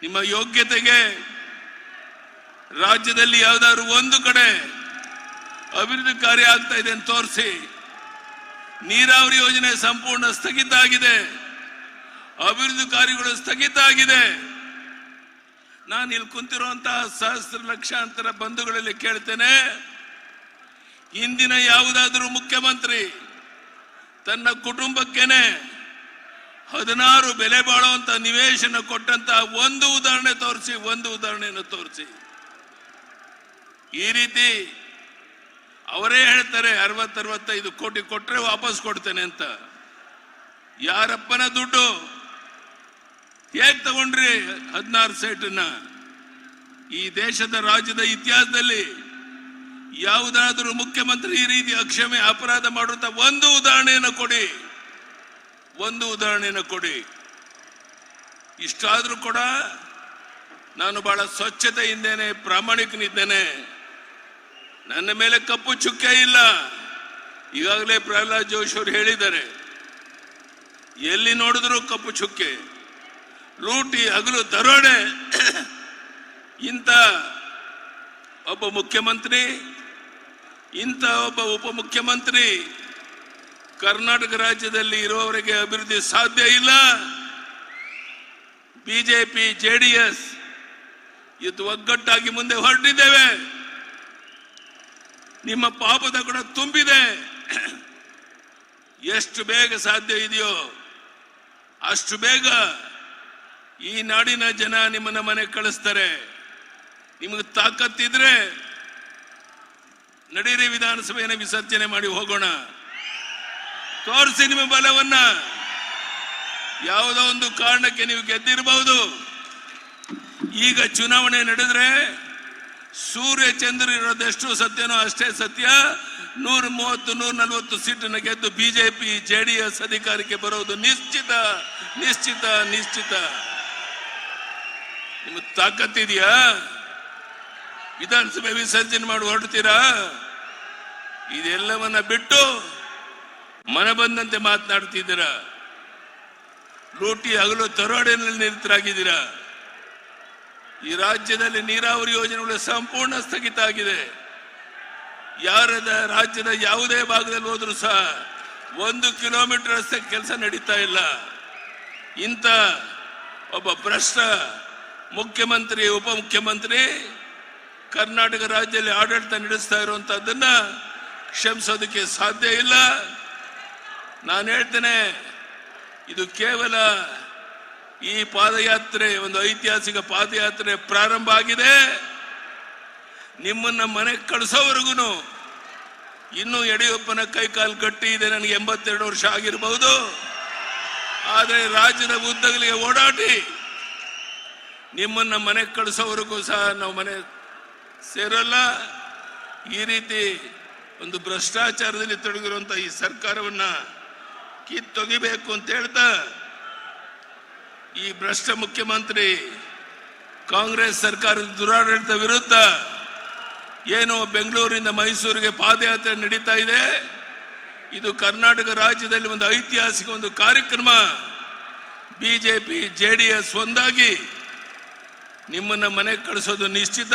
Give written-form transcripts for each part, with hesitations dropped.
ನಿಮ್ಮ ಯೋಗ್ಯತೆಗೆ ರಾಜ್ಯದಲ್ಲಿ ಯಾವ್ದಾದ್ರು ಒಂದು ಕಡೆ ಅಭಿವೃದ್ಧಿ ಕಾರ್ಯ ಆಗ್ತಾ ಇದೆ ಅಂತ ತೋರಿಸಿ. ನೀರಾವರಿ ಯೋಜನೆ ಸಂಪೂರ್ಣ ಸ್ಥಗಿತ ಆಗಿದೆ, ಅಭಿವೃದ್ಧಿ ಕಾರ್ಯಗಳು ಸ್ಥಗಿತ ಆಗಿದೆ. ನಾನು ಇಲ್ಲಿ ಕುಂತಿರುವಂತಹ ಸಹಸ್ರ ಲಕ್ಷಾಂತರ ಬಂಧುಗಳಲ್ಲಿ ಕೇಳ್ತೇನೆ, ಇಂದಿನ ಯಾವುದಾದರೂ ಮುಖ್ಯಮಂತ್ರಿ ತನ್ನ ಕುಟುಂಬಕ್ಕೇನೆ 16 ಬೆಲೆ ಬಾಳುವಂತ ನಿವೇಶನ ಕೊಟ್ಟಂತ ಒಂದು ಉದಾಹರಣೆ ತೋರಿಸಿ, ಒಂದು ಉದಾಹರಣೆಯನ್ನು ತೋರಿಸಿ. ಈ ರೀತಿ ಅವರೇ ಹೇಳ್ತಾರೆ 60-65 ಕೋಟಿ ಕೊಟ್ರೆ ವಾಪಸ್ ಕೊಡ್ತೇನೆ ಅಂತ. ಯಾರಪ್ಪನ ದುಡ್ಡು? ಹೇಗ್ ತಗೊಂಡ್ರಿ 16 ಸೈಟನ್ನ? ಈ ದೇಶದ ರಾಜ್ಯದ ಇತಿಹಾಸದಲ್ಲಿ ಯಾವುದಾದರೂ ಮುಖ್ಯಮಂತ್ರಿ ಈ ರೀತಿ ಅಕ್ಷಮೆ ಅಪರಾಧ ಮಾಡುವಂತ ಒಂದು ಉದಾಹರಣೆಯನ್ನು ಕೊಡಿ, ಒಂದು ಉದಾಹರಣೆಯನ್ನು ಕೊಡಿ. ಇಷ್ಟಾದ್ರೂ ಕೂಡ ನಾನು ಬಹಳ ಸ್ವಚ್ಛತೆಯಿಂದೇನೆ, ಪ್ರಾಮಾಣಿಕನಿದ್ದೇನೆ. ನನ್ನ ಮೇಲೆ ಕಪ್ಪು ಚುಕ್ಕೆ ಇಲ್ಲ. ಈಗಾಗಲೇ ಪ್ರಹ್ಲಾದ್ ಜೋಶಿ ಅವರು ಹೇಳಿದ್ದಾರೆ, ಎಲ್ಲಿ ನೋಡಿದ್ರು ಕಪ್ಪು ಚುಕ್ಕೆ, ಲೂಟಿ, ಹಗಲು ದರೋಡೆ. ಇಂಥ ಒಬ್ಬ ಮುಖ್ಯಮಂತ್ರಿ, ಇಂಥ ಒಬ್ಬ ಉಪಮುಖ್ಯಮಂತ್ರಿ ಕರ್ನಾಟಕ ರಾಜ್ಯದಲ್ಲಿ ಇರುವವರೆಗೆ ಅಭಿವೃದ್ಧಿ ಸಾಧ್ಯ ಇಲ್ಲ. ಬಿಜೆಪಿ ಜೆಡಿಎಸ್ ಇದು ಒಗ್ಗಟ್ಟಾಗಿ ಮುಂದೆ ಹೊರಟಿದ್ದೇವೆ. ನಿಮ್ಮ ಪಾಪದ ಕೂಡ ತುಂಬಿದೆ. ಎಷ್ಟು ಬೇಗ ಸಾಧ್ಯ ಇದೆಯೋ ಅಷ್ಟು ಬೇಗ ಈ ನಾಡಿನ ಜನ ನಿಮ್ಮನ್ನ ಮನೆ ಕಳಿಸ್ತಾರೆ. ನಿಮಗೆ ತಾಕತ್ತಿದ್ರೆ ನಡೀರಿ, ವಿಧಾನಸಭೆಯನ್ನು ವಿಸರ್ಜನೆ ಮಾಡಿ ಹೋಗೋಣ. ತೋರಿಸಿ ನಿಮ್ಮ ಬಲವನ್ನ. ಯಾವುದೋ ಒಂದು ಕಾರಣಕ್ಕೆ ನೀವು ಗೆದ್ದಿರಬಹುದು. ಈಗ ಚುನಾವಣೆ ನಡೆದ್ರೆ ಸೂರ್ಯ ಚಂದ್ರ ಇರೋದೆಷ್ಟು ಸತ್ಯನೋ ಅಷ್ಟೇ ಸತ್ಯ. 130-140 ಸೀಟನ್ನು ಗೆದ್ದು ಬಿಜೆಪಿ ಜೆಡಿಎಸ್ ಅಧಿಕಾರಕ್ಕೆ ಬರೋದು ನಿಶ್ಚಿತ, ನಿಶ್ಚಿತ, ನಿಶ್ಚಿತ. ನಿಮಗೆ ತಾಕತ್ತಿದೆಯಾ? ವಿಧಾನಸಭೆ ವಿಸರ್ಜನೆ ಮಾಡಿ ಹೊರಡ್ತೀರಾ? ಇದೆಲ್ಲವನ್ನ ಬಿಟ್ಟು ಮನೆ ಬಂದಂತೆ ಮಾತನಾಡ್ತಿದ್ದೀರಾ. ಲೂಟಿ, ಹಗಲು ದರೋಡೆಯಲ್ಲಿ ನಿರತರಾಗಿದ್ದೀರಾ. ಈ ರಾಜ್ಯದಲ್ಲಿ ನೀರಾವರಿ ಯೋಜನೆಗಳು ಸಂಪೂರ್ಣ ಸ್ಥಗಿತ ಆಗಿದೆ. ರಾಜ್ಯದ ಯಾವುದೇ ಭಾಗದಲ್ಲಿ ಹೋದ್ರೂ ಸಹ 1 ಕಿಲೋಮೀಟರ್ ರಸ್ತೆ ಕೆಲಸ ನಡೀತಾ ಇಲ್ಲ. ಇಂಥ ಒಬ್ಬ ಭ್ರಷ್ಟ ಮುಖ್ಯಮಂತ್ರಿ, ಉಪಮುಖ್ಯಮಂತ್ರಿ ಕರ್ನಾಟಕ ರಾಜ್ಯದಲ್ಲಿ ಆಡಳಿತ ನಡೆಸ್ತಾ ಇರುವಂತಹದ್ದನ್ನ ಕ್ಷಮಿಸೋದಕ್ಕೆ ಸಾಧ್ಯ ಇಲ್ಲ. ನಾನು ಹೇಳ್ತೇನೆ, ಇದು ಕೇವಲ ಈ ಪಾದಯಾತ್ರೆ ಒಂದು ಐತಿಹಾಸಿಕ ಪಾದಯಾತ್ರೆ ಪ್ರಾರಂಭ ಆಗಿದೆ. ನಿಮ್ಮನ್ನ ಮನೆಗೆ ಕಳಿಸೋವರೆಗೂ ಇನ್ನು ಯಡಿಯೂರಪ್ಪನ ಕೈಕಾಲು ಗಟ್ಟಿ ಇದೆ. ನನಗೆ 82 ವರ್ಷ ಆಗಿರಬಹುದು. ಆದರೆ ರಾಜ್ಯದ ಉದ್ದಗಲಿಗೆ ಓಡಾಡಿ ನಿಮ್ಮನ್ನ ಮನೆಗೆ ಕಳಿಸೋವರೆಗೂ ಸಹ ನಾವು ಮನೆ ಸೇರಲ್ಲ. ಈ ರೀತಿ ಒಂದು ಭ್ರಷ್ಟಾಚಾರದಲ್ಲಿ ತೊಡಗಿರುವಂತಹ ಈ ಸರ್ಕಾರವನ್ನ ಕಿತ್ತೊಗಿಬೇಕು ಅಂತ ಹೇಳ್ತಾ, ಈ ಭ್ರಷ್ಟ ಮುಖ್ಯಮಂತ್ರಿ ಕಾಂಗ್ರೆಸ್ ಸರ್ಕಾರದ ದುರಾಡಳಿತ ವಿರುದ್ಧ ಏನು ಬೆಂಗಳೂರಿನಿಂದ ಮೈಸೂರಿಗೆ ಪಾದಯಾತ್ರೆ ನಡೀತಾ ಇದೆ, ಇದು ಕರ್ನಾಟಕ ರಾಜ್ಯದಲ್ಲಿ ಒಂದು ಐತಿಹಾಸಿಕ ಒಂದು ಕಾರ್ಯಕ್ರಮ. ಬಿಜೆಪಿ ಜೆಡಿಎಸ್ ಒಂದಾಗಿ ನಿಮ್ಮನ್ನ ಮನೆಗೆ ಕಳಿಸೋದು ನಿಶ್ಚಿತ.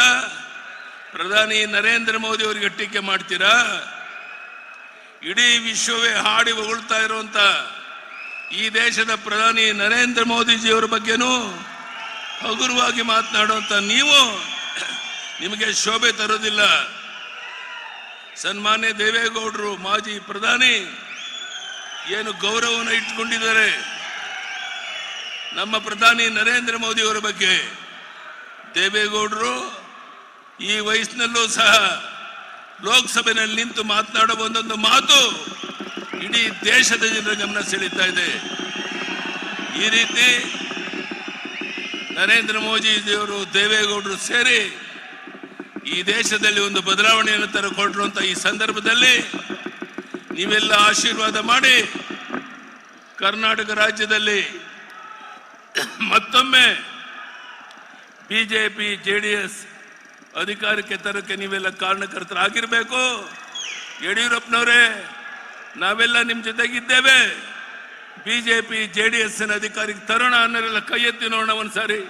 ಪ್ರಧಾನಿ ನರೇಂದ್ರ ಮೋದಿ ಅವರಿಗೆ ಟೀಕೆ ಮಾಡ್ತೀರಾ? ಇಡೀ ವಿಶ್ವವೇ ಹಾಡಿ ಹೊಗಳ್ತಾ ಇರುವಂತ ಈ ದೇಶದ ಪ್ರಧಾನಿ ನರೇಂದ್ರ ಮೋದಿಜಿಯವರ ಬಗ್ಗೆನೂ ಹಗುರವಾಗಿ ಮಾತನಾಡುವಂತ ನೀವು, ನಿಮಗೆ ಶೋಭೆ ತರೋದಿಲ್ಲ. ಸನ್ಮಾನ್ಯ ದೇವೇಗೌಡರು ಮಾಜಿ ಪ್ರಧಾನಿ ಏನು ಗೌರವವನ್ನು ಇಟ್ಕೊಂಡಿದ್ದಾರೆ ನಮ್ಮ ಪ್ರಧಾನಿ ನರೇಂದ್ರ ಮೋದಿ ಅವರ ಬಗ್ಗೆ. ದೇವೇಗೌಡರು ಈ ವಯಸ್ಸಿನಲ್ಲೂ ಸಹ ಲೋಕಸಭೆಯಲ್ಲಿ ನಿಂತು ಮಾತನಾಡುವ ಒಂದೊಂದು ಮಾತು ಇಡೀ ದೇಶದ ಜನರ ಗಮನ ಸೆಳೀತಾ ಇದೆ. ಈ ರೀತಿ ನರೇಂದ್ರ ಮೋದಿಜಿಯವರು, ದೇವೇಗೌಡರು ಸೇರಿ ಈ ದೇಶದಲ್ಲಿ ಒಂದು ಬದಲಾವಣೆಯನ್ನು ತರಕೊಟ್ಟಿರುವಂತಹ ಈ ಸಂದರ್ಭದಲ್ಲಿ ನೀವೆಲ್ಲ ಆಶೀರ್ವಾದ ಮಾಡಿ ಕರ್ನಾಟಕ ರಾಜ್ಯದಲ್ಲಿ ಮತ್ತೊಮ್ಮೆ ಬಿಜೆಪಿ ಜೆಡಿಎಸ್ ಅಧಿಕಾರಕ್ಕೆ ತರಕ್ಕೆ ನೀವೆಲ್ಲ ಕಾರಣಕರ್ತರಾಗಿರ್ಬೇಕು. ಯಡಿಯೂರಪ್ಪನವರೇ, ನಾವೆಲ್ಲ ನಿಮ್ಮ ಜೊತೆಗಿದ್ದೇವೆ. ಬಿಜೆಪಿ ಜೆಡಿಎಸ್ ಅಧಿಕಾರಕ್ಕೆ ತರೋಣ ಅನ್ನೋರೆಲ್ಲ ಕೈ ಎತ್ತಿ ನೋಡೋಣ ಒಂದ್ಸಾರಿ.